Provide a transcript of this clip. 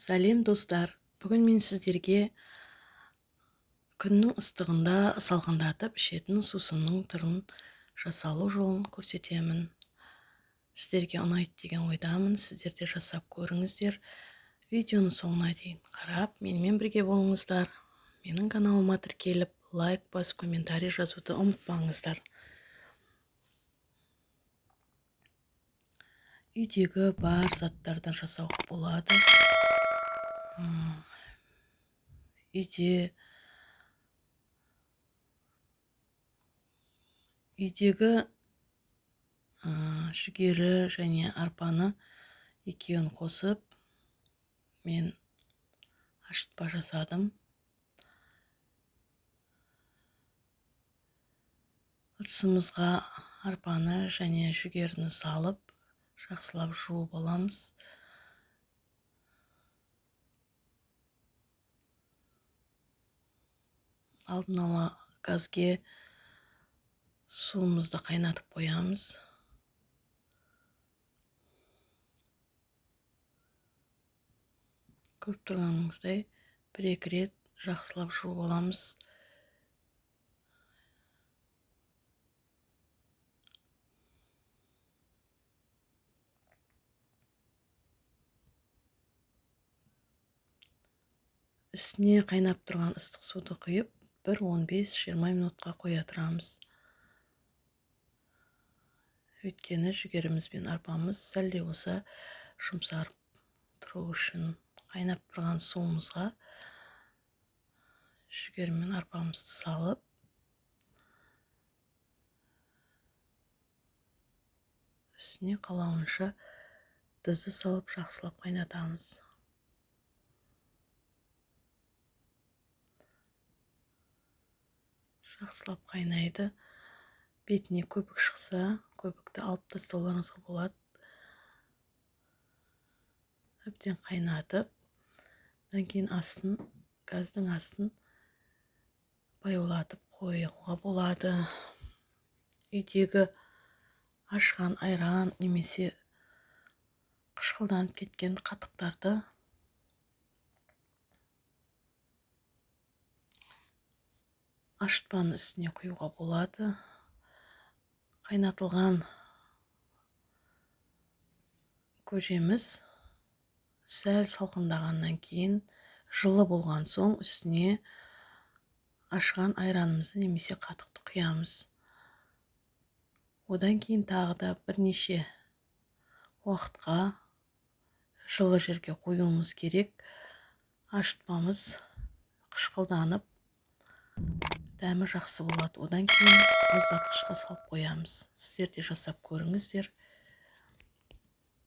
Сәлем достар. Бүгін мен сіздерге күннің ыстығында салқындатып ішетін сусынның түрін жасалу жолын көрсетемін. Сіздерге ұнайды деген ойдамын. Сіздер де жасап көріңіздер. Видеоны соңына дейін қарап, менімен бірге болыңыздар. Менің каналыма тіркеліп, лайк басып, комментарий жазуды ұмытпаңыздар. Үйдегі бар заттардан жасауға болады. Үйдегі жүгері және арпаны екеуін қосып, мен ашытпа жасадым. Ыдысымызға арпаны және жүгеріні салып, жақсылап жуып аламыз. Алдын ала газге суымызды қайнатып қоямыз. Көріп тұрғаныңыздай, бір-екі рет жақсылап жуып аламыз. Үстіне қайнап тұрған ыстық суды құйып, 15-20 минутқа қоя тұрамыз. Өйткені жүгеріміз бен арпамыз сәл де болса жұмсарып тұру үшін қайнап тұрған суымызға жүгері мен арпамызды салып, үстіне қалауынша тұзды салып жақсылап қайнатамыз. Жақсылап қайнайды. Бетіне көбік шықса, көбікті алып тастауларыңызға болады. Әбден қайнатып, одан кейін газдың астын баяулатып қоюға болады. Үйдегі ашқан айран немесе қышқылданып кеткен қатықтарды ашытпаның үстіне құюға болады. Қайнатылған көжеміз сәл салқындағаннан кейін, жылы болған соң үстіне ашқан айранымызды немесе қатықты құямыз. Одан кейін тағы да бірнеше уақытқа жылы жерге қоюымыз керек. Ашытпамыз қышқылданып, дәмі жақсы болады. Одан кейін мұздатқышқа салып қоямыз. Сіздер де жасап көріңіздер.